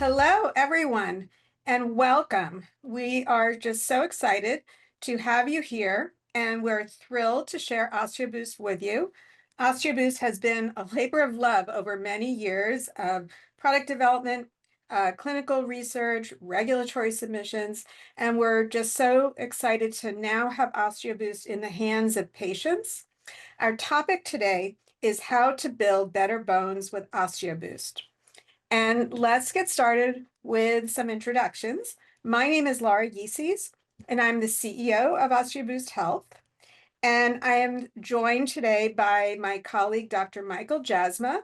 Hello, everyone, and welcome. We are just so excited to have you here, and we're thrilled to share Osteoboost with you. Osteoboost has been a labor of love over many years of product development, clinical research, regulatory submissions, and we're just so excited to now have Osteoboost in the hands of patients. Our topic today is how to build better bones with Osteoboost. And let's get started with some introductions. My name is Laura Yeeses, and I'm the CEO of Osteoboost Health. And I am joined today by my colleague, Dr. Michael Jasma.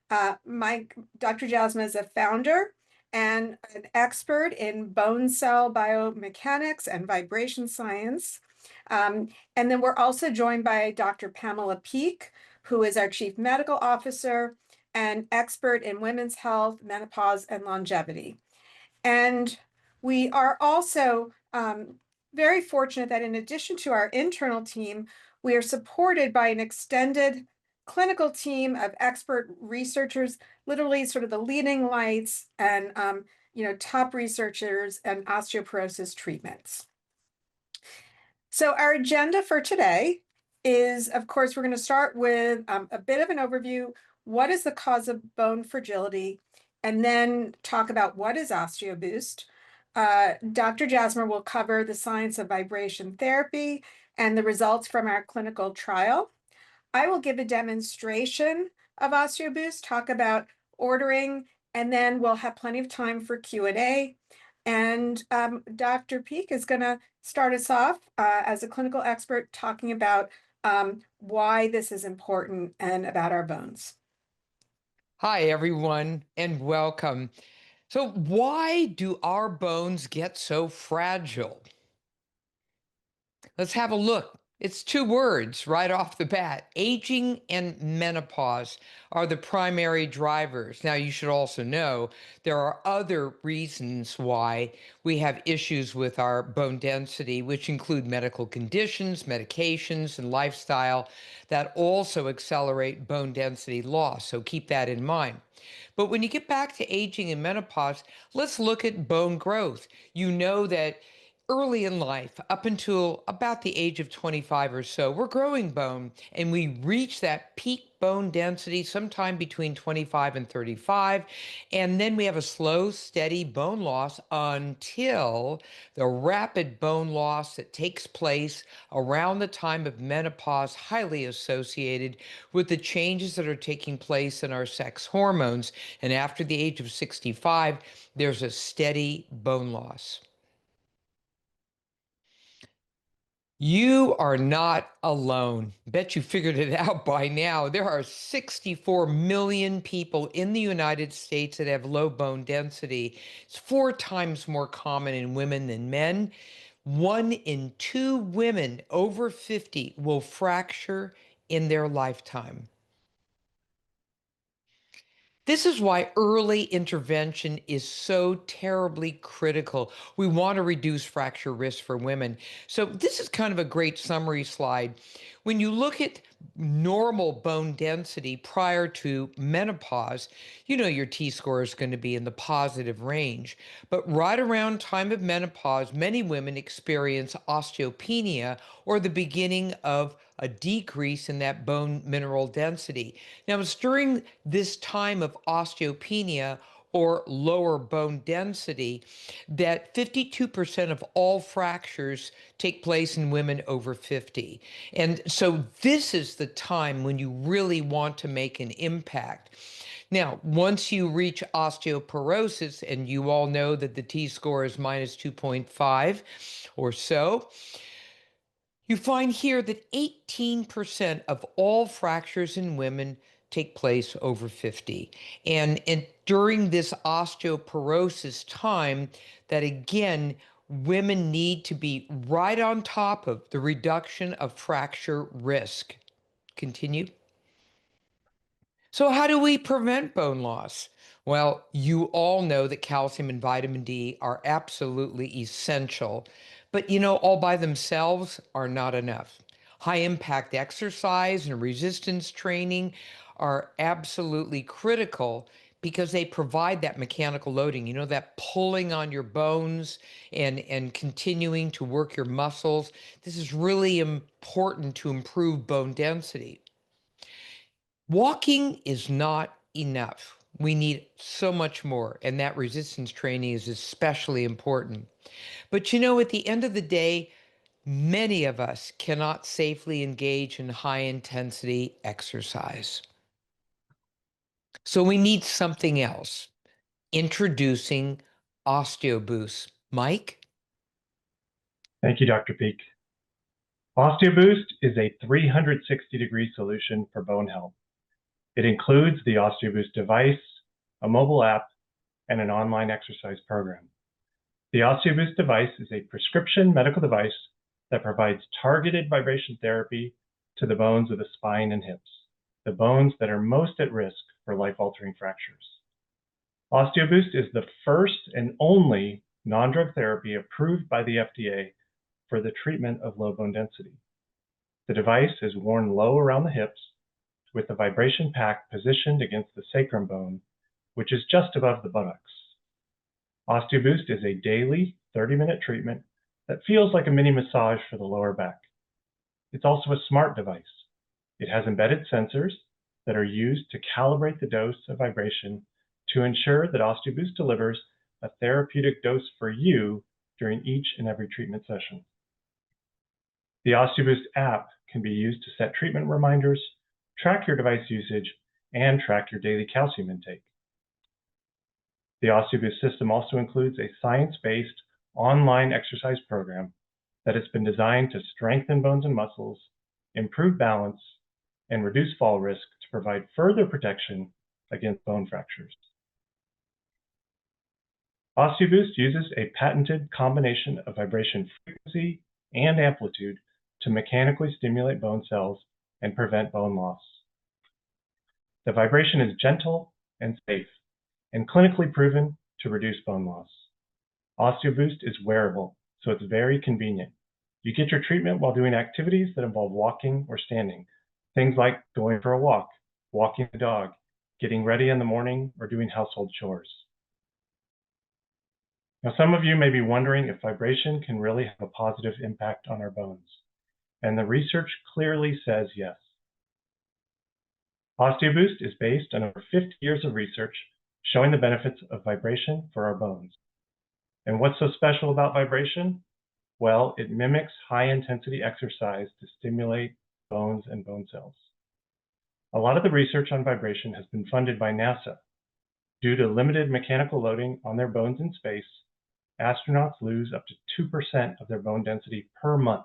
Dr. Jasma is a founder and an expert in bone cell biomechanics and vibration science. And then we're also joined by Dr. Pamela Peak, who is our Chief Medical Officer and expert in women's health, menopause, and longevity. And we are also very fortunate that in addition to our internal team, we are supported by an extended clinical team of expert researchers, literally sort of the leading lights and top researchers in osteoporosis treatments. So our agenda for today is, of course, we're going to start with a bit of an overview. What is the cause of bone fragility? And then talk about what is Osteoboost. Dr. Jasmer will cover the science of vibration therapy and the results from our clinical trial. I will give a demonstration of Osteoboost, talk about ordering, and then we'll have plenty of time for Q&A. And Dr. Peak is going to start us off as a clinical expert talking about why this is important and about our bones. Hi, everyone, and welcome. So, why do our bones get so fragile? Let's have a look. It's two words right off the bat. Aging and menopause are the primary drivers. Now, you should also know there are other reasons why we have issues with our bone density, which include medical conditions, medications, and lifestyle that also accelerate bone density loss. So keep that in mind. But when you get back to aging and menopause, let's look at bone growth. You know that early in life, up until about the age of 25 or so, we're growing bone and we reach that peak bone density sometime between 25 and 35. And then we have a slow, steady bone loss until the rapid bone loss that takes place around the time of menopause, highly associated with the changes that are taking place in our sex hormones. And after the age of 65, there's a steady bone loss. You are not alone. Bet you figured it out by now. There are 64 million people in the United States that have low bone density. It's 4 times more common in women than men. 1 in 2 women over 50 will fracture in their lifetime. This is why early intervention is so terribly critical. We want to reduce fracture risk for women. So this is kind of a great summary slide. When you look at normal bone density prior to menopause, you know your T-score is going to be in the positive range. But right around time of menopause, many women experience osteopenia or the beginning of a decrease in that bone mineral density. Now, it's during this time of osteopenia or lower bone density that 52% of all fractures take place in women over 50. And so this is the time when you really want to make an impact. Now, once you reach osteoporosis, and you all know that the T-score is minus 2.5 or so, you find here that 18% of all fractures in women take place over 50. And during this osteoporosis time, that again, women need to be right on top of the reduction of fracture risk. Continue. So how do we prevent bone loss? Well, you all know that calcium and vitamin D are absolutely essential, but all by themselves are not enough. High impact exercise and resistance training are absolutely critical because they provide that mechanical loading, that pulling on your bones and continuing to work your muscles. This is really important to improve bone density. Walking is not enough. We need so much more, and that resistance training is especially important. But at the end of the day, many of us cannot safely engage in high intensity exercise. So we need something else. Introducing Osteoboost. Mike? Thank you, Dr. Peak. Osteoboost is a 360-degree solution for bone health. It includes the Osteoboost device, a mobile app, and an online exercise program. The Osteoboost device is a prescription medical device that provides targeted vibration therapy to the bones of the spine and hips, the bones that are most at risk for life-altering fractures. Osteoboost is the first and only non-drug therapy approved by the FDA for the treatment of low bone density. The device is worn low around the hips with the vibration pack positioned against the sacrum bone, which is just above the buttocks. Osteoboost is a daily 30-minute treatment that feels like a mini massage for the lower back. It's also a smart device. It has embedded sensors that are used to calibrate the dose of vibration to ensure that Osteoboost delivers a therapeutic dose for you during each and every treatment session. The Osteoboost app can be used to set treatment reminders, track your device usage, and track your daily calcium intake. The Osteoboost system also includes a science-based online exercise program that has been designed to strengthen bones and muscles, improve balance, and reduce fall risk to provide further protection against bone fractures. Osteoboost uses a patented combination of vibration frequency and amplitude to mechanically stimulate bone cells and prevent bone loss. The vibration is gentle and safe, and clinically proven to reduce bone loss. Osteoboost is wearable, so it's very convenient. You get your treatment while doing activities that involve walking or standing, things like going for a walk, walking the dog, getting ready in the morning, or doing household chores. Now, some of you may be wondering if vibration can really have a positive impact on our bones, and the research clearly says yes. Osteoboost is based on over 50 years of research showing the benefits of vibration for our bones. And what's so special about vibration? Well, it mimics high-intensity exercise to stimulate bones and bone cells. A lot of the research on vibration has been funded by NASA. Due to limited mechanical loading on their bones in space, astronauts lose up to 2% of their bone density per month,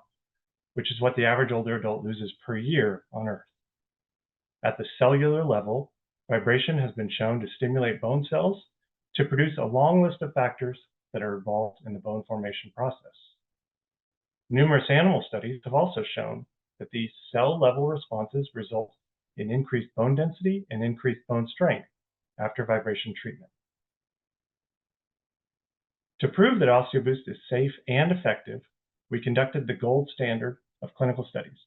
which is what the average older adult loses per year on Earth. At the cellular level, vibration has been shown to stimulate bone cells to produce a long list of factors that are involved in the bone formation process. Numerous animal studies have also shown that these cell-level responses result in increased bone density and increased bone strength after vibration treatment. To prove that Osteoboost is safe and effective, we conducted the gold standard of clinical studies,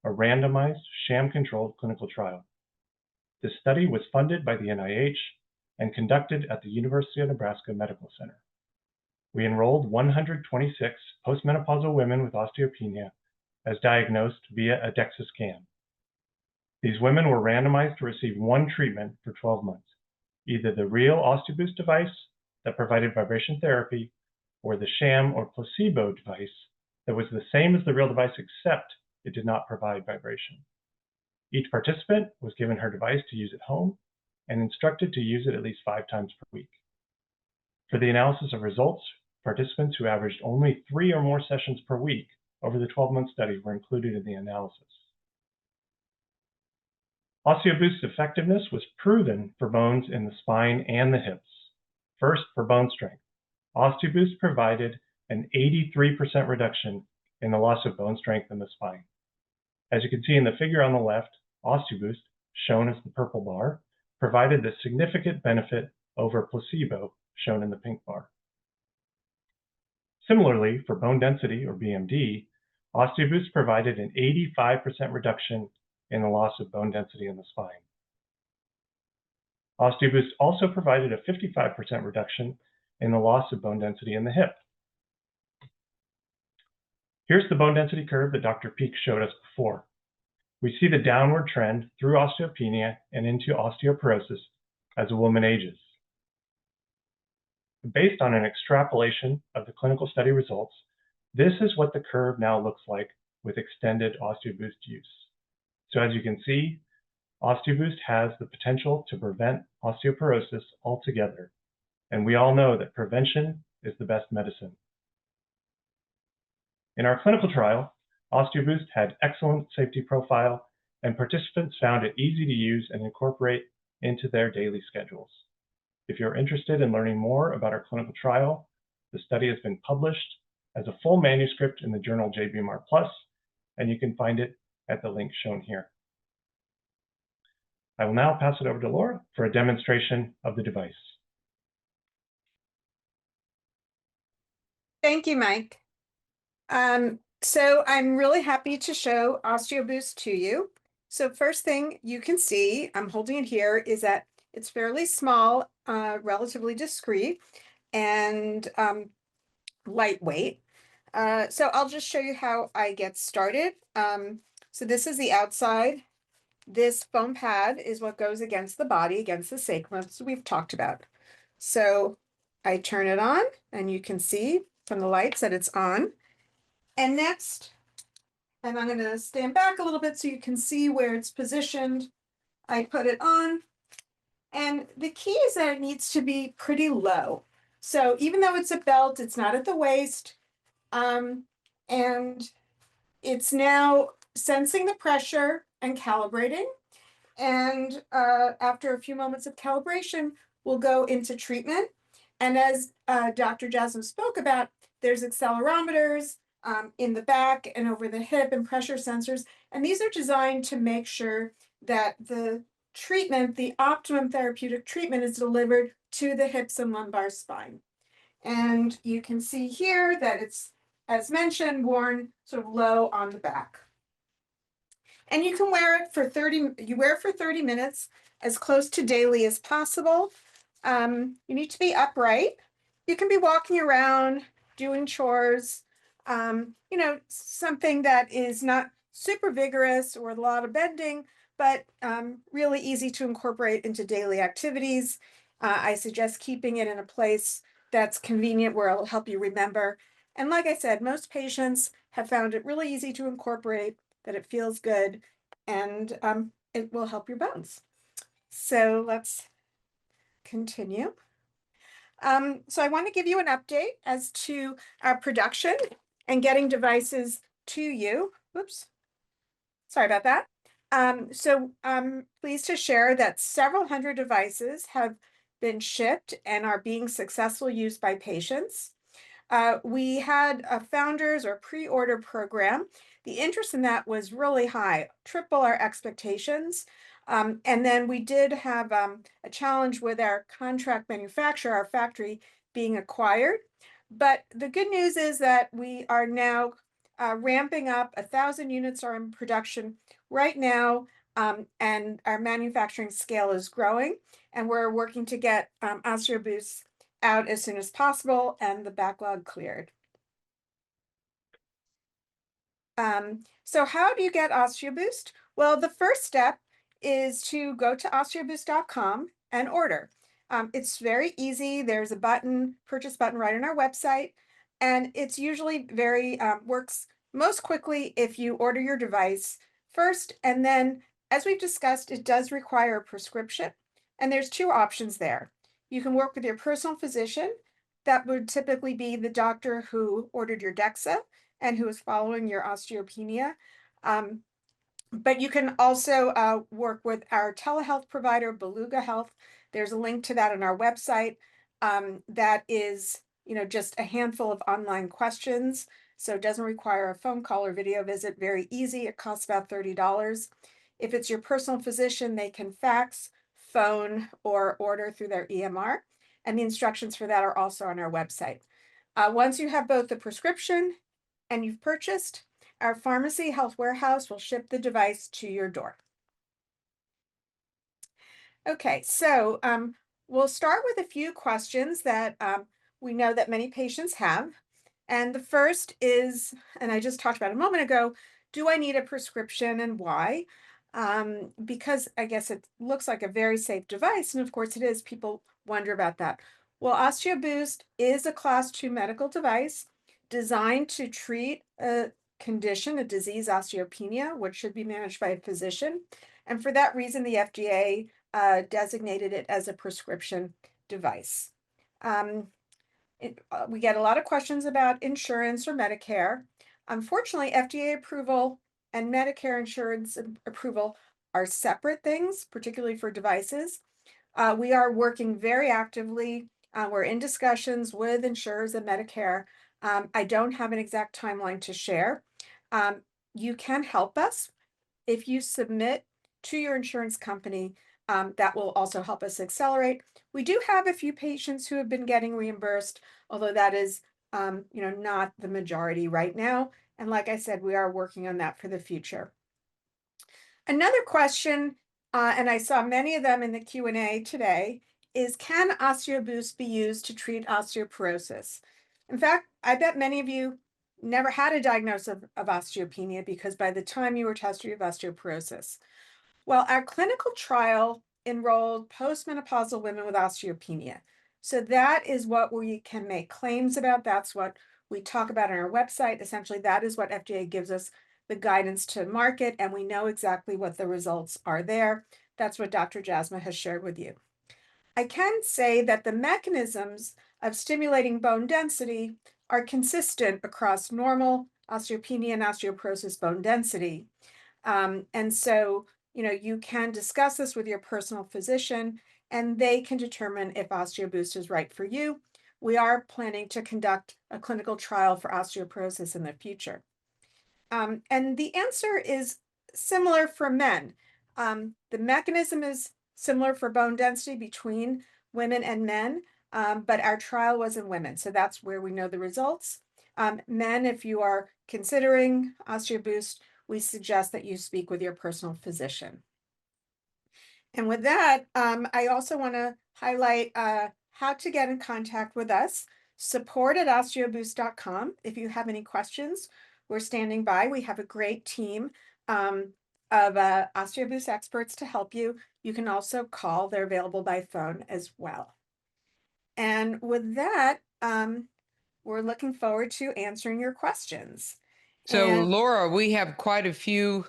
a randomized, sham-controlled clinical trial. This study was funded by the NIH and conducted at the University of Nebraska Medical Center. We enrolled 126 postmenopausal women with osteopenia as diagnosed via a DEXA scan. These women were randomized to receive one treatment for 12 months, either the real Osteoboost device that provided vibration therapy or the sham or placebo device that was the same as the real device except it did not provide vibration. Each participant was given her device to use at home and instructed to use it at least 5 times per week. For the analysis of results, participants who averaged only 3 or more sessions per week over the 12-month study were included in the analysis. Osteoboost's effectiveness was proven for bones in the spine and the hips. First, for bone strength, Osteoboost provided an 83% reduction in the loss of bone strength in the spine. As you can see in the figure on the left, Osteoboost, shown as the purple bar, provided the significant benefit over placebo, shown in the pink bar. Similarly, for bone density, or BMD, Osteoboost provided an 85% reduction in the loss of bone density in the spine. Osteoboost also provided a 55% reduction in the loss of bone density in the hip. Here's the bone density curve that Dr. Peak showed us before. We see the downward trend through osteopenia and into osteoporosis as a woman ages. Based on an extrapolation of the clinical study results, this is what the curve now looks like with extended Osteoboost use. So as you can see, Osteoboost has the potential to prevent osteoporosis altogether, and we all know that prevention is the best medicine. In our clinical trial, Osteoboost had excellent safety profile, and participants found it easy to use and incorporate into their daily schedules. If you're interested in learning more about our clinical trial, the study has been published as a full manuscript in the journal JBMR Plus, and you can find it at the link shown here. I will now pass it over to Laura for a demonstration of the device. Thank you, Mike. So I'm really happy to show Osteoboost to you. So first thing you can see, I'm holding it here, is that it's fairly small, relatively discreet, and lightweight. So I'll just show you how I get started. So this is the outside. This foam pad is what goes against the body, against the sacrum, so we've talked about. So I turn it on, and you can see from the lights that it's on. And next, and I'm going to stand back a little bit so you can see where it's positioned. I put it on, and the key is that it needs to be pretty low. So even though it's a belt, it's not at the waist, and it's now sensing the pressure and calibrating. And after a few moments of calibration, we'll go into treatment. And as Dr. Jasmine spoke about, there's accelerometers in the back and over the hip and pressure sensors. And these are designed to make sure that the treatment, the optimum therapeutic treatment, is delivered to the hips and lumbar spine. And you can see here that it's, as mentioned, worn sort of low on the back. And you can wear it for 30 minutes, as close to daily as possible. You need to be upright. You can be walking around, doing chores, something that is not super vigorous or a lot of bending, but really easy to incorporate into daily activities. I suggest keeping it in a place that's convenient where it'll help you remember. And like I said, most patients have found it really easy to incorporate, that it feels good, and it will help your bones. So let's continue. So I want to give you an update as to our production and getting devices to you. Oops, sorry about that. So I'm pleased to share that several hundred devices have been shipped and are being successfully used by patients. We had a founders or pre-order program. The interest in that was really high, triple our expectations. And then we did have a challenge with our contract manufacturer, our factory, being acquired. But the good news is that we are now ramping up. 1,000 units are in production right now, and our manufacturing scale is growing. And we're working to get Osteoboost out as soon as possible and the backlog cleared. So how do you get Osteoboost? Well, the first step is to go to osteoboost.com and order. It's very easy. There's a button, purchase button right on our website, and it's usually works most quickly if you order your device first. And then, as we've discussed, it does require a prescription, and there's two options there. You can work with your personal physician. That would typically be the doctor who ordered your DEXA and who is following your osteopenia. But you can also work with our telehealth provider, Beluga Health. There's a link to that on our website. That is, just a handful of online questions. So it doesn't require a phone call or video visit. Very easy. It costs about $30. If it's your personal physician, they can fax, phone, or order through their EMR. And the instructions for that are also on our website. Once you have both the prescription and you've purchased, our pharmacy health warehouse will ship the device to your door. Okay, so we'll start with a few questions that we know that many patients have. And the first is, and I just talked about a moment ago, do I need a prescription and why? Because I guess it looks like a very safe device, and of course it is. People wonder about that. Well, Osteoboost is a class 2 medical device designed to treat a condition, a disease, osteopenia, which should be managed by a physician. And for that reason, the FDA designated it as a prescription device. Um, we get a lot of questions about insurance or Medicare. Unfortunately, FDA approval and Medicare insurance approval are separate things, particularly for devices. We are working very actively. We're in discussions with insurers and Medicare. I don't have an exact timeline to share. Um, you can help us if you submit to your insurance company. That will also help us accelerate. We do have a few patients who have been getting reimbursed, although that is, not the majority right now. And like I said, we are working on that for the future. Another question, and I saw many of them in the Q&A today, is can Osteoboost be used to treat osteoporosis? In fact, I bet many of you never had a diagnosis of osteopenia because by the time you were tested, you have osteoporosis. Well, our clinical trial enrolled postmenopausal women with osteopenia. So that is what we can make claims about. That's what we talk about on our website. Essentially, that is what FDA gives us the guidance to market, and we know exactly what the results are there. That's what Dr. Jasma has shared with you. I can say that the mechanisms of stimulating bone density are consistent across normal osteopenia and osteoporosis bone density. And so, you can discuss this with your personal physician, and they can determine if Osteoboost is right for you. We are planning to conduct a clinical trial for osteoporosis in the future. And the answer is similar for men. The mechanism is similar for bone density between women and men, but our trial was in women, so that's where we know the results. Men, if you are considering Osteoboost, we suggest that you speak with your personal physician. And with that, I also want to highlight how to get in contact with us. support@osteoboost.com. If you have any questions, we're standing by. We have a great team of Osteoboost experts to help you. You can also call. They're available by phone as well. And with that, we're looking forward to answering your questions. So, And Laura, we have quite a few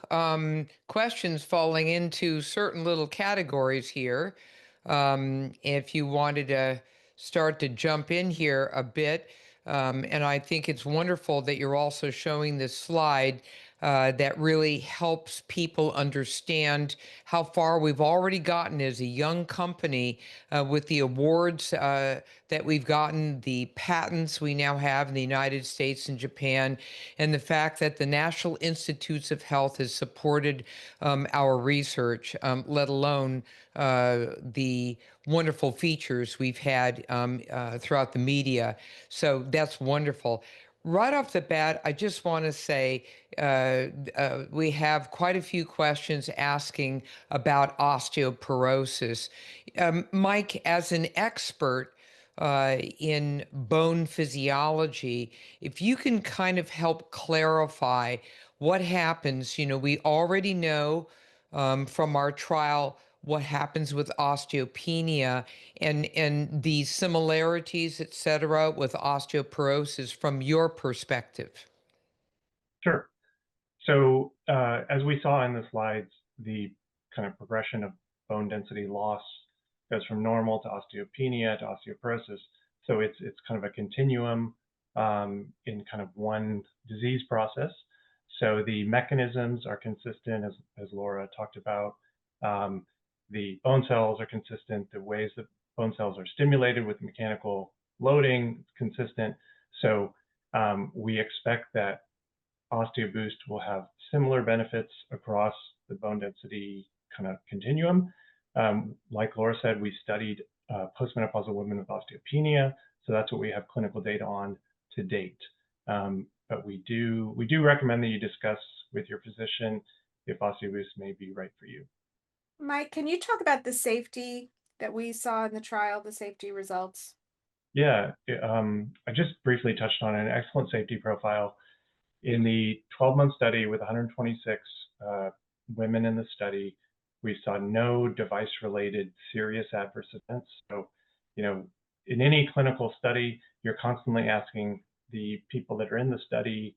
questions falling into certain little categories here. If you wanted to start to jump in here a bit, and I think it's wonderful that you're also showing this slide that really helps people understand how far we've already gotten as a young company with the awards that we've gotten, the patents we now have in the United States and Japan, and the fact that the National Institutes of Health has supported our research, let alone the wonderful features we've had throughout the media. So that's wonderful. Right off the bat, I just want to say we have quite a few questions asking about osteoporosis. Mike, as an expert in bone physiology, if you can kind of help clarify what happens, we already know from our trial what happens with osteopenia and the similarities, et cetera, with osteoporosis from your perspective. Sure. So as we saw in the slides, the kind of progression of bone density loss goes from normal to osteopenia to osteoporosis. So it's kind of a continuum in kind of one disease process. So the mechanisms are consistent, as Laura talked about. The bone cells are consistent. The ways that bone cells are stimulated with mechanical loading is consistent. So we expect that Osteoboost will have similar benefits across the bone density kind of continuum. Like Laura said, we studied postmenopausal women with osteopenia, so that's what we have clinical data on to date. But we do recommend that you discuss with your physician if Osteoboost may be right for you. Mike, can you talk about the safety that we saw in the trial, the safety results? Yeah, I just briefly touched on an excellent safety profile. In the 12-month study with 126 women in the study, we saw no device-related serious adverse events. So, in any clinical study, you're constantly asking the people that are in the study,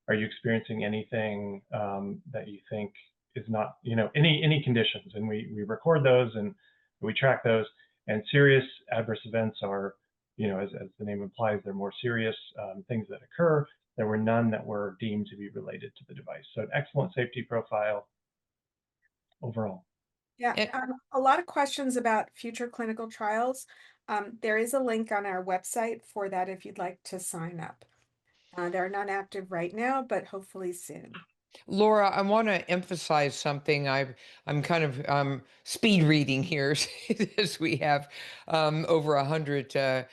are you experiencing anything that you think is not, any conditions? And we record those and we track those. And serious adverse events are, as the name implies, they're more serious things that occur. There were none that were deemed to be related to the device. So an excellent safety profile overall. Yeah, And a lot of questions about future clinical trials. There is a link on our website for that if you'd like to sign up. They're not active right now, but hopefully soon. Laura, I want to emphasize something. I'm kind of speed reading here as we have over 100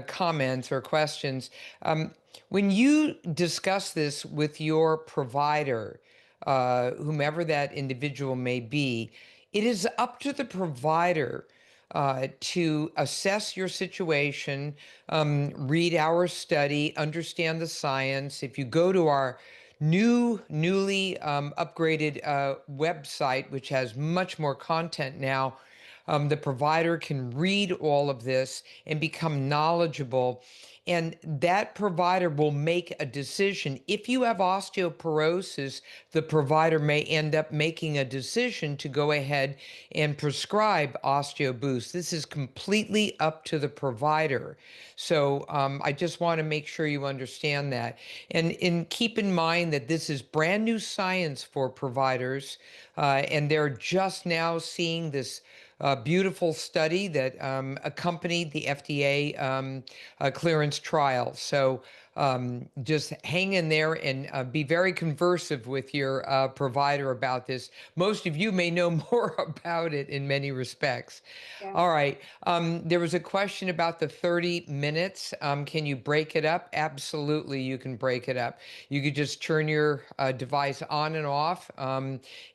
comments or questions. Um, when you discuss this with your provider, whomever that individual may be, it is up to the provider to assess your situation, read our study, understand the science. If you go to our newly upgraded website, which has much more content now, the provider can read all of this and become knowledgeable. And that provider will make a decision. If you have osteoporosis, the provider may end up making a decision to go ahead and prescribe Osteoboost. This is completely up to the provider. So I just want to make sure you understand that. And keep in mind that this is brand new science for providers, and they're just now seeing this beautiful study that accompanied the FDA clearance trial. So just hang in there and be very conversive with your provider about this. Most of you may know more about it in many respects. Yeah. All right. There was a question about the 30 minutes. Can you break it up? Absolutely, you can break it up. You could just turn your device on and off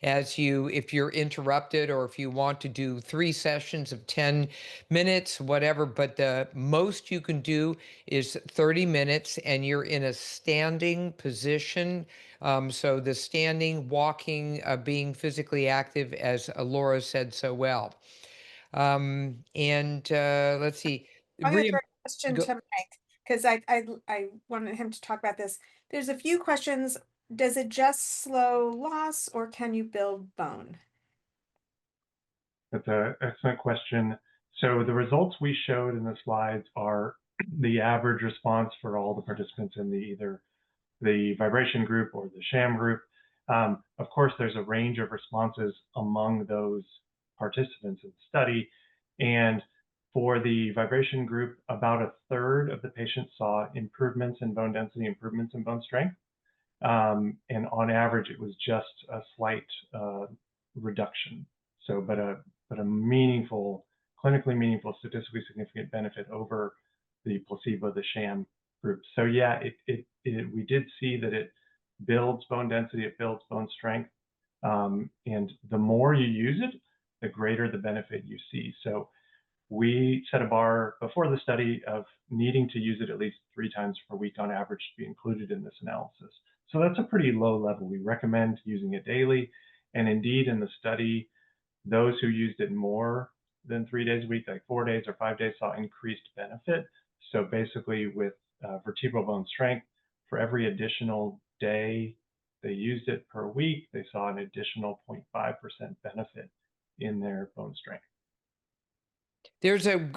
if you're interrupted, or if you want to do 3 sessions of 10 minutes, whatever. But the most you can do is 30 minutes, and you're in a standing position. So the standing, walking, being physically active, as Laura said so well. And let's see. I'm going to Re- throw a question go, to Mike because I wanted him to talk about this. There's a few questions. Does it just slow loss or can you build bone? That's an excellent question. So the results we showed in the slides are the average response for all the participants in either the vibration group or the sham group. Of course, there's a range of responses among those participants in the study. And for the vibration group, about a third of the patients saw improvements in bone density, improvements in bone strength. And on average, it was just a slight reduction. So, but a meaningful, clinically meaningful, statistically significant benefit over the placebo, the sham group. So yeah, we did see that it builds bone density, it builds bone strength, and the more you use it, the greater the benefit you see. So we set a bar before the study of needing to use it at least 3 times per week on average to be included in this analysis. So that's a pretty low level. We recommend using it daily. And indeed, in the study, those who used it more than 3 days a week, like 4 days or 5 days, saw increased benefit. So basically, with vertebral bone strength, for every additional day they used it per week, they saw an additional 0.5% benefit in their bone strength. There's a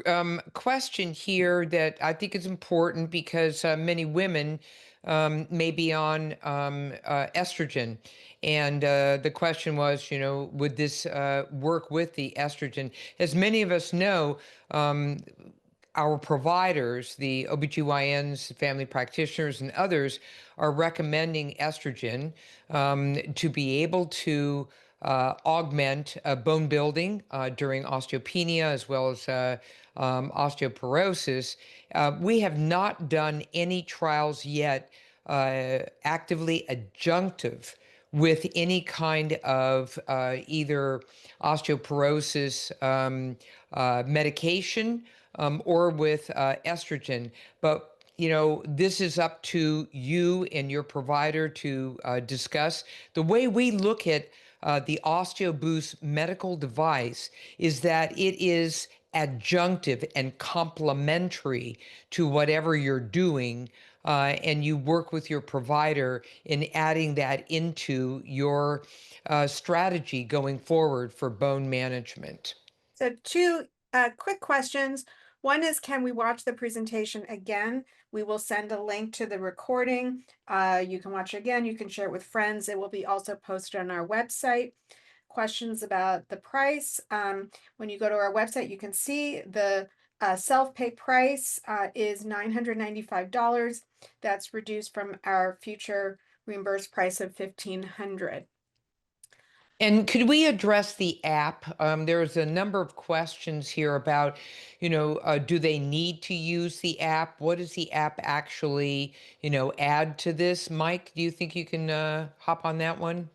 question here that I think is important because many women may be on estrogen. And the question was, would this work with the estrogen? As many of us know, our providers, the OBGYNs, family practitioners, and others are recommending estrogen to be able to augment bone building during osteopenia as well as osteoporosis. We have not done any trials yet actively adjunctive with any kind of either osteoporosis medication or with estrogen. But this is up to you and your provider to discuss. The way we look at the Osteoboost medical device is that it is adjunctive and complementary to whatever you're doing, and you work with your provider in adding that into your strategy going forward for bone management. So two quick questions. One is, can we watch the presentation again? We will send a link to the recording. You can watch it again. You can share it with friends. It will be also posted on our website. Questions about the price. When you go to our website, you can see the self-pay price is $995. That's reduced from our future reimbursed price of $1,500. And could we address the app? There's a number of questions here about, do they need to use the app? What does the app actually, add to this? Mike, do you think you can hop on that one?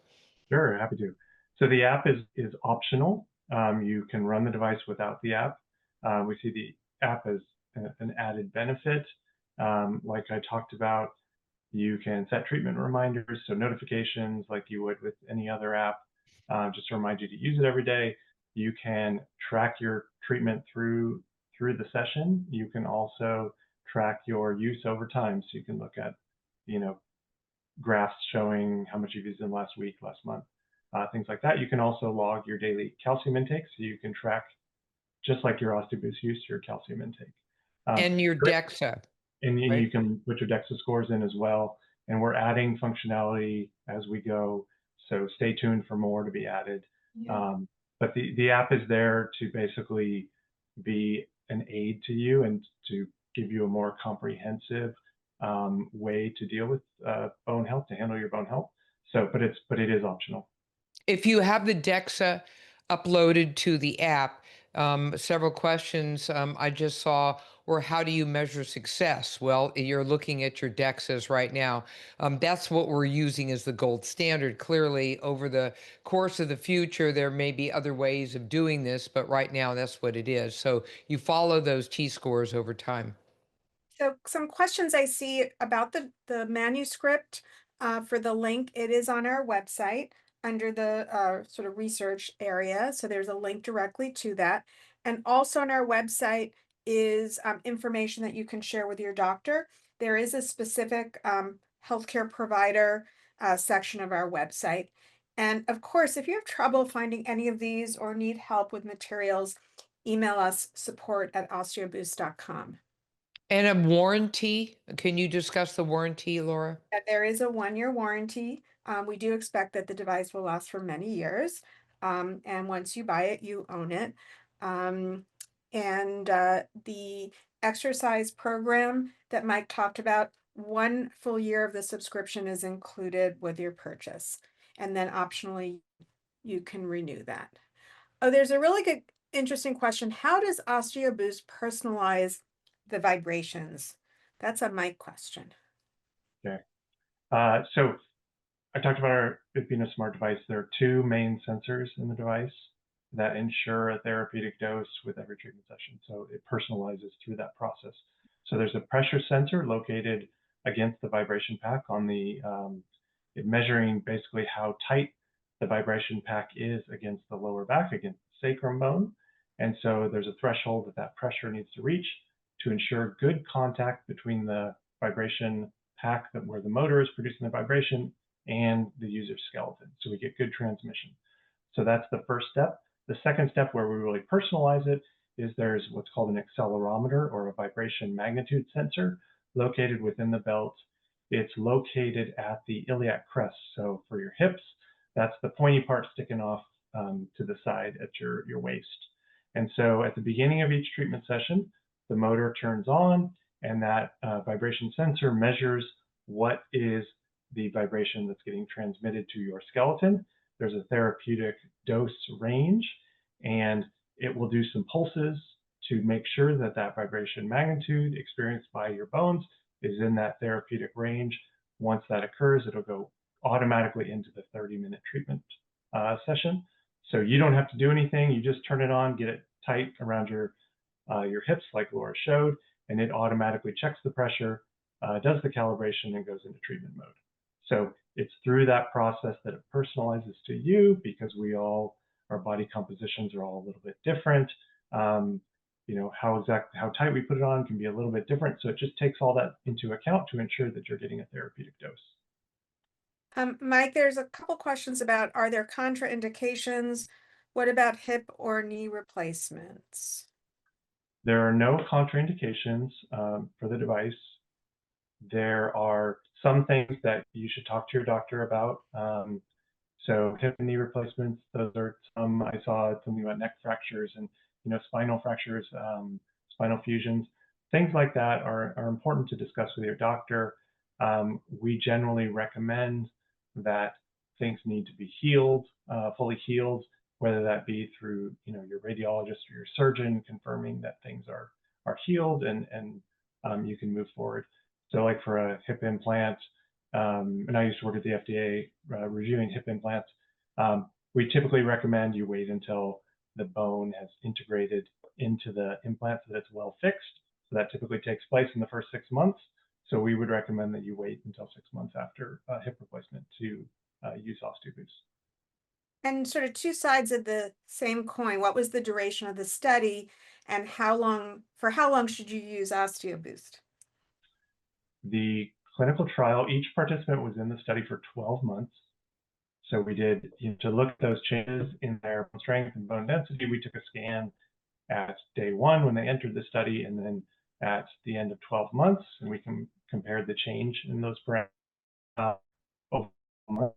Sure, happy to. So the app is optional. You can run the device without the app. We see the app as an added benefit. Like I talked about, you can set treatment reminders, so notifications like you would with any other app, just to remind you to use it every day. You can track your treatment through the session. You can also track your use over time, so you can look at, graphs showing how much you've used in last week, last month, things like that. You can also log your daily calcium intake, so you can track, just like your Osteoboost use, your calcium intake. And your DEXA, And you right? can put your DEXA scores in as well. And we're adding functionality as we go, so stay tuned for more to be added. Yeah. But the app is there to basically be an aid to you and to give you a more comprehensive way to deal with bone health, to handle your bone health. So, but it is optional. If you have the DEXA uploaded to the app, several questions I just saw were, how do you measure success? Well, you're looking at your DEXAs right now. That's what we're using as the gold standard. Clearly, over the course of the future, there may be other ways of doing this, but right now that's what it is. So you follow those T-scores over time. So some questions I see about the manuscript for the link. It is on our website under the sort of research area. So there's a link directly to that. And also on our website is information that you can share with your doctor. There is a specific healthcare provider section of our website. And of course, if you have trouble finding any of these or need help with materials, email us support@osteoboost.com. And a warranty, can you discuss the warranty, Laura? There is a 1-year warranty. We do expect that the device will last for many years. And once you buy it, you own it. And the exercise program that Mike talked about, 1 full year of the subscription is included with your purchase. And then optionally, you can renew that. Oh, there's a really good, interesting question. How does Osteoboost personalize the vibrations? That's a Mike question. Okay. So I talked about it being a smart device. There are two main sensors in the device that ensure a therapeutic dose with every treatment session. So it personalizes through that process. So there's a pressure sensor located against the vibration pack on the, measuring basically how tight the vibration pack is against the lower back, against the sacrum bone. And so there's a threshold that pressure needs to reach to ensure good contact between the vibration pack where the motor is producing the vibration and the user's skeleton. So we get good transmission. So that's the first step. The second step, where we really personalize it, is there's what's called an accelerometer, or a vibration magnitude sensor, located within the belt. It's located at the iliac crest. So for your hips, that's the pointy part sticking off to the side at your waist. And so at the beginning of each treatment session, the motor turns on, and that vibration sensor measures what is the vibration that's getting transmitted to your skeleton. There's a therapeutic dose range, and it will do some pulses to make sure that that vibration magnitude experienced by your bones is in that therapeutic range. Once that occurs, it'll go automatically into the 30-minute treatment session. So you don't have to do anything. You just turn it on, get it tight around your hips like Laura showed, and it automatically checks the pressure, does the calibration, and goes into treatment mode. So it's through that process that it personalizes to you, because our body compositions are all a little bit different. How tight we put it on can be a little bit different. So it just takes all that into account to ensure that you're getting a therapeutic dose. Mike, there's a couple questions about, are there contraindications? What about hip or knee replacements? There are no contraindications for the device. There are some things that you should talk to your doctor about. So hip and knee replacements, those are some. I saw something about neck fractures and spinal fractures, spinal fusions. Things like that are important to discuss with your doctor. We generally recommend that things need to be healed, fully healed, whether that be through your radiologist or your surgeon confirming that things are healed and you can move forward. So like for a hip implant, and I used to work at the FDA reviewing hip implants, we typically recommend you wait until the bone has integrated into the implant so that it's well fixed. So that typically takes place in the first 6 months. So we would recommend that you wait until 6 months after hip replacement to use Osteoboost. And sort of two sides of the same coin. What was the duration of the study, and for how long should you use Osteoboost? The clinical trial, each participant was in the study for 12 months. So we did, to look at those changes in their bone strength and bone density, we took a scan at day 1 when they entered the study, and then at the end of 12 months, and we can compare the change in those parameters over months.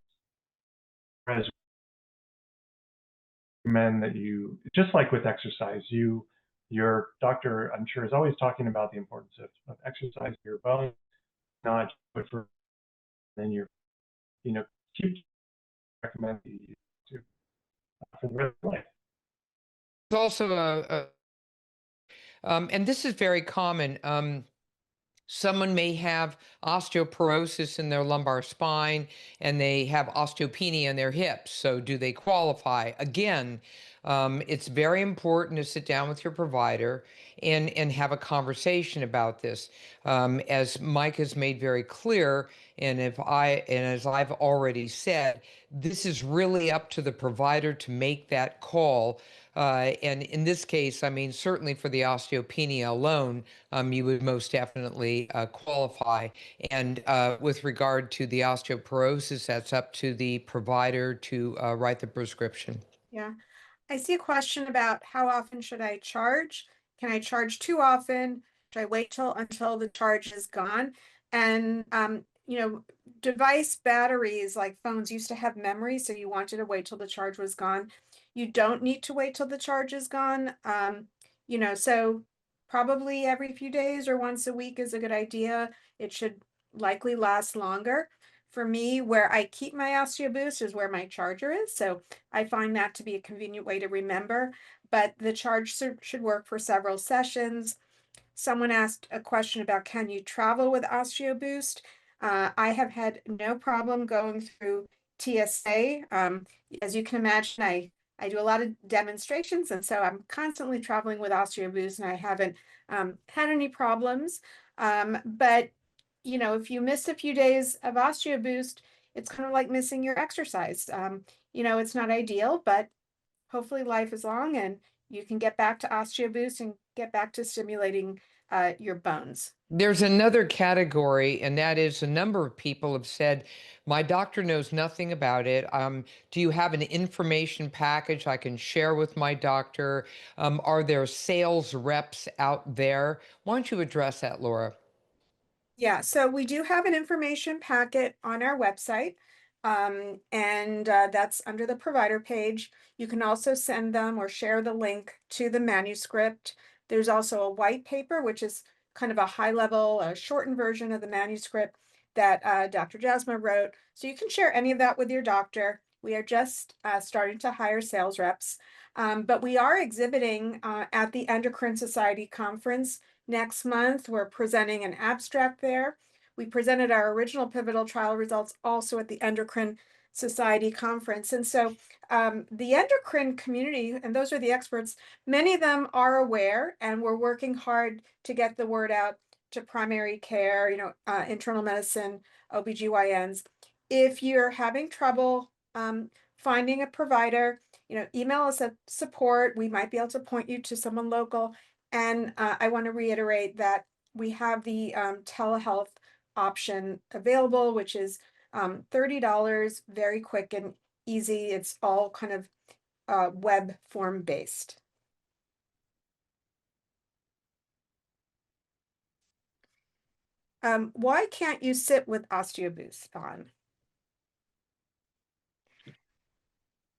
Recommend that you, just like with exercise, your doctor, I'm sure, is always talking about the importance of exercise for your bones, not good for, then keep recommending you to for the rest of life. There's also and this is very common. Someone may have osteoporosis in their lumbar spine and they have osteopenia in their hips. So, do they qualify? Again, it's very important to sit down with your provider and have a conversation about this. As Mike has made very clear, and as I've already said, this is really up to the provider to make that call. And in this case, I mean, certainly for the osteopenia alone, you would most definitely qualify. And with regard to the osteoporosis, that's up to the provider to write the prescription. Yeah. I see a question about how often should I charge? Can I charge too often? Should I wait until the charge is gone? And device batteries like phones used to have memory, so you wanted to wait till the charge was gone. You don't need to wait till the charge is gone. So probably every few days or once a week is a good idea. It should likely last longer. For me, where I keep my Osteoboost is where my charger is. So I find that to be a convenient way to remember, but the charge should work for several sessions. Someone asked a question about, can you travel with Osteoboost? I have had no problem going through TSA. As you can imagine, I do a lot of demonstrations, and so I'm constantly traveling with Osteoboost, and I haven't had any problems. But if you miss a few days of Osteoboost, it's kind of like missing your exercise. It's not ideal, but hopefully life is long and you can get back to Osteoboost and get back to stimulating your bones. There's another category, and that is a number of people have said, my doctor knows nothing about it. Do you have an information package I can share with my doctor? Are there sales reps out there? Why don't you address that, Laura? Yeah, so we do have an information packet on our website, and that's under the provider page. You can also send them or share the link to the manuscript. There's also a white paper, which is kind of a high level, shortened version of the manuscript that Dr. Jasma wrote. So you can share any of that with your doctor. We are just starting to hire sales reps, but we are exhibiting at the Endocrine Society conference next month. We're presenting an abstract there. We presented our original pivotal trial results also at the Endocrine Society conference. And so the endocrine community, and those are the experts, many of them are aware, and we're working hard to get the word out to primary care, internal medicine, OBGYNs. If you're having trouble finding a provider, email us at support. We might be able to point you to someone local. And I want to reiterate that we have the telehealth option available, which is $30, very quick and easy. It's all kind of web form based. Why can't you sit with Osteoboost on?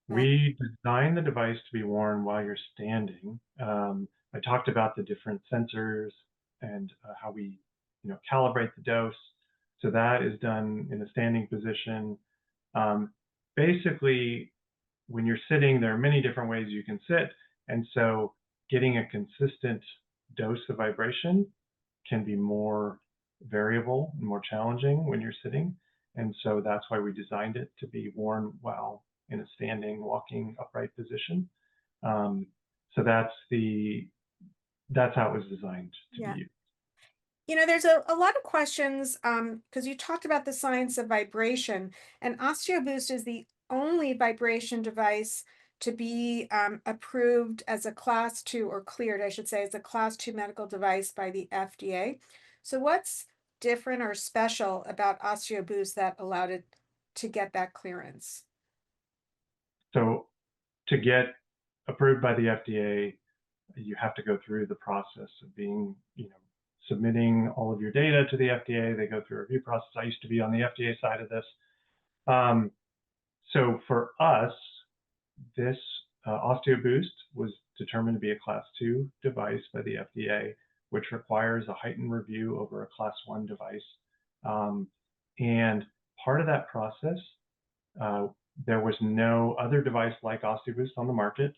We designed the device to be worn while you're standing. I talked about the different sensors and how we, calibrate the dose. So that is done in a standing position. Basically, when you're sitting, there are many different ways you can sit. And so getting a consistent dose of vibration can be more variable and more challenging when you're sitting. And so that's why we designed it to be worn while in a standing, walking, upright position. So that's how it was designed to be used. There's a lot of questions because you talked about the science of vibration, and Osteoboost is the only vibration device to be approved as a class 2, or cleared, I should say, as a class 2 medical device by the FDA. So what's different or special about Osteoboost that allowed it to get that clearance? So to get approved by the FDA, you have to go through the process of being, submitting all of your data to the FDA. They go through a review process. I used to be on the FDA side of this. So for us, this Osteoboost was determined to be a class 2 device by the FDA, which requires a heightened review over a class 1 device. And part of that process, there was no other device like Osteoboost on the market.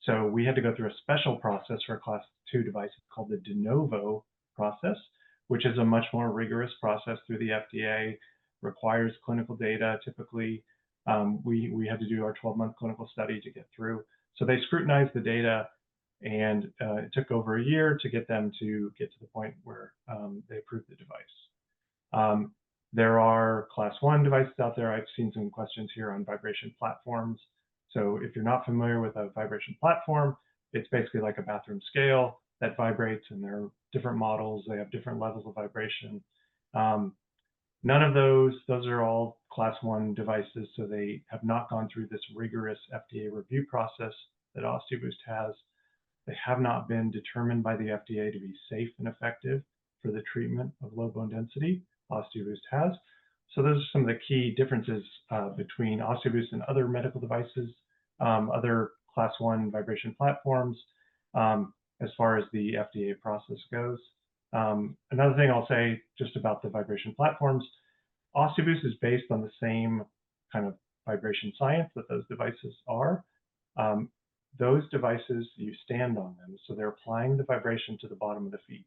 So we had to go through a special process for a class 2 device called the de novo process, which is a much more rigorous process through the FDA, requires clinical data. Typically, we had to do our 12-month clinical study to get through. So they scrutinized the data, and it took over a year to get them to get to the point where they approved the device. There are class 1 devices out there. I've seen some questions here on vibration platforms. So if you're not familiar with a vibration platform, it's basically like a bathroom scale that vibrates, and there are different models. They have different levels of vibration. None of those are all class 1 devices, so they have not gone through this rigorous FDA review process that Osteoboost has. They have not been determined by the FDA to be safe and effective for the treatment of low bone density. Osteoboost has. So those are some of the key differences between Osteoboost and other medical devices, other class 1 vibration platforms, as far as the FDA process goes. Another thing I'll say just about the vibration platforms, Osteoboost is based on the same kind of vibration science that those devices are. Those devices, you stand on them, so they're applying the vibration to the bottom of the feet.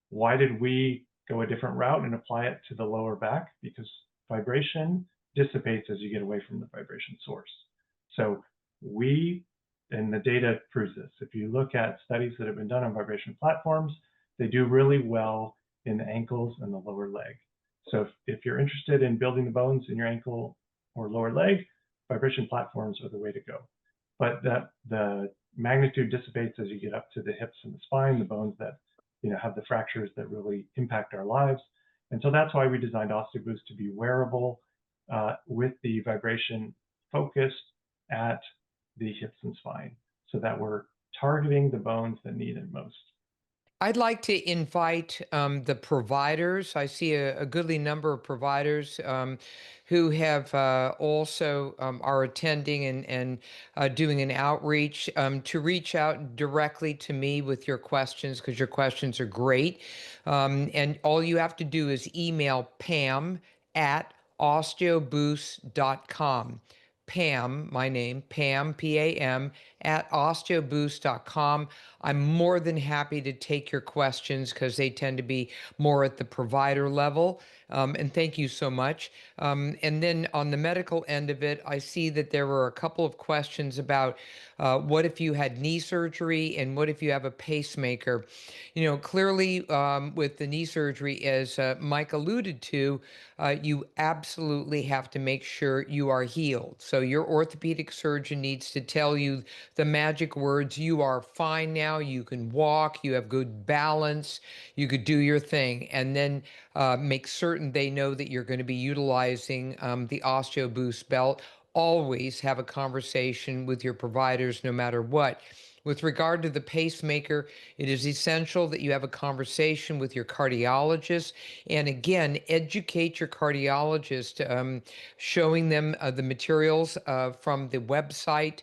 Why did we go a different route and apply it to the lower back? Because vibration dissipates as you get away from the vibration source. So and the data proves this. If you look at studies that have been done on vibration platforms, they do really well in the ankles and the lower leg. So if you're interested in building the bones in your ankle or lower leg, vibration platforms are the way to go. But the magnitude dissipates as you get up to the hips and the spine, the bones that have the fractures that really impact our lives. And so that's why we designed Osteoboost to be wearable with the vibration focused at the hips and spine, so that we're targeting the bones that need it most. I'd like to invite the providers. I see a goodly number of providers who have also are attending and doing an outreach to reach out directly to me with your questions, because your questions are great. And all you have to do is email Pam at osteoboost.com. Pam, my name, Pam, Pam, at osteoboost.com. I'm more than happy to take your questions because they tend to be more at the provider level. And thank you so much. And then on the medical end of it, I see that there were a couple of questions about what if you had knee surgery and what if you have a pacemaker. Clearly, with the knee surgery, as Mike alluded to, you absolutely have to make sure you are healed. So your orthopedic surgeon needs to tell you the magic words: you are fine now, you can walk, you have good balance, you could do your thing. And then make certain they know that you're going to be utilizing the Osteoboost belt. Always have a conversation with your providers no matter what. With regard to the pacemaker, it is essential that you have a conversation with your cardiologist. And again, educate your cardiologist, showing them the materials from the website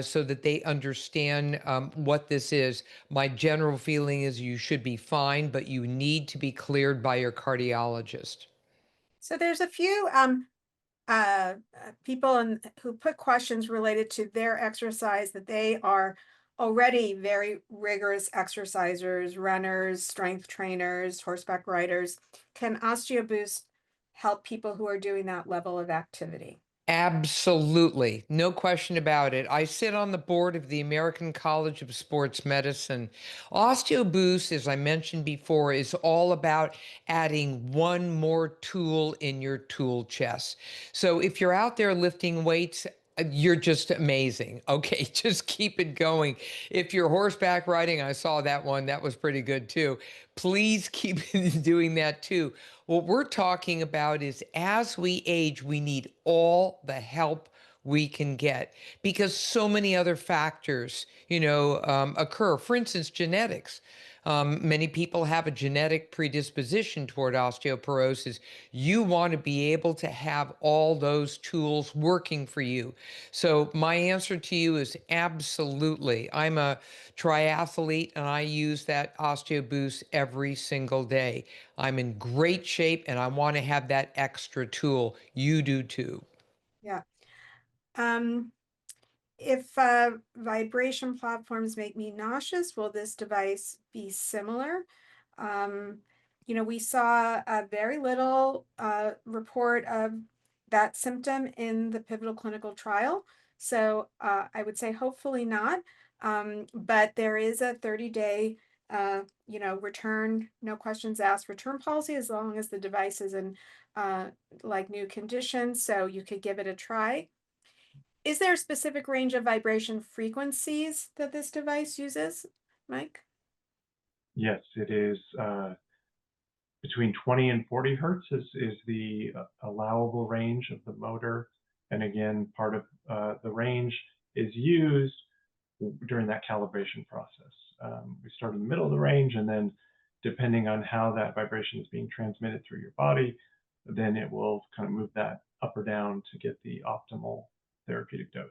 so that they understand what this is. My general feeling is you should be fine, but you need to be cleared by your cardiologist. So there's a few people who put questions related to their exercise, that they are already very rigorous exercisers, runners, strength trainers, horseback riders. Can Osteoboost help people who are doing that level of activity? Absolutely. No question about it. I sit on the board of the American College of Sports Medicine. OsteoBoost, as I mentioned before, is all about adding one more tool in your tool chest. So if you're out there lifting weights, you're just amazing. Okay, just keep it going. If you're horseback riding, I saw that one. That was pretty good too. Please keep doing that too. What we're talking about is as we age, we need all the help we can get because so many other factors, occur. For instance, genetics. Many people have a genetic predisposition toward osteoporosis. You want to be able to have all those tools working for you. So, my answer to you is absolutely. I'm a triathlete and I use that OsteoBoost every single day. I'm in great shape and I want to have that extra tool. You do too. Yeah. Um, if vibration platforms make me nauseous, will this device be similar? Um, we saw a very little report of that symptom in the pivotal clinical trial. So I would say hopefully not. But there is a 30-day, return, no questions asked return policy, as long as the device is in like new condition. So you could give it a try. Is there a specific range of vibration frequencies that this device uses, Mike? Yes, it is between 20 and 40 hertz is the allowable range of the motor. And again, part of the range is used during that calibration process. We start in the middle of the range, and then depending on how that vibration is being transmitted through your body, then it will kind of move that up or down to get the optimal therapeutic dose.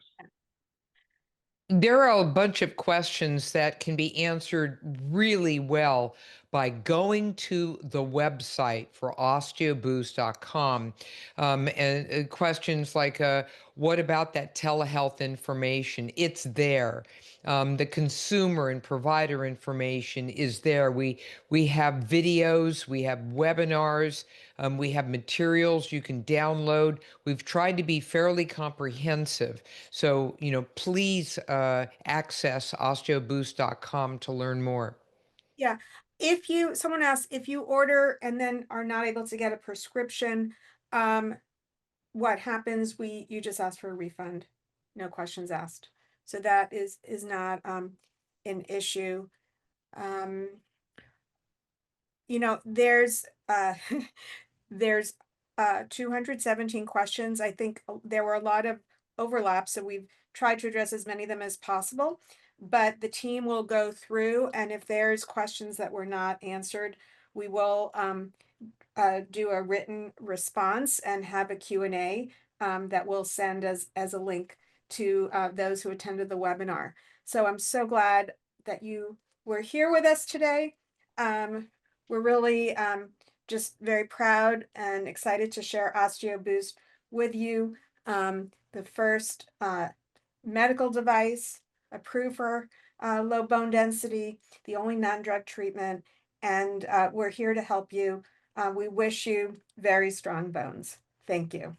There are a bunch of questions that can be answered really well by going to the website for osteoboost.com. And questions like, what about that telehealth information? It's there. The consumer and provider information is there. We have videos, we have webinars, we have materials you can download. We've tried to be fairly comprehensive. So, please access osteoboost.com to learn more. Yeah. Someone asks, if you order and then are not able to get a prescription, um, what happens? You just ask for a refund, no questions asked. So that is not an issue. Um, there's there's 217 questions. I think there were a lot of overlaps, so we've tried to address as many of them as possible. But the team will go through, and if there's questions that were not answered, we will do a written response and have a Q&A that we'll send as a link to those who attended the webinar. So I'm so glad that you were here with us today. We're really just very proud and excited to share OsteoBoost with you, the first medical device approved for low bone density, the only non-drug treatment, and we're here to help you. We wish you very strong bones. Thank you.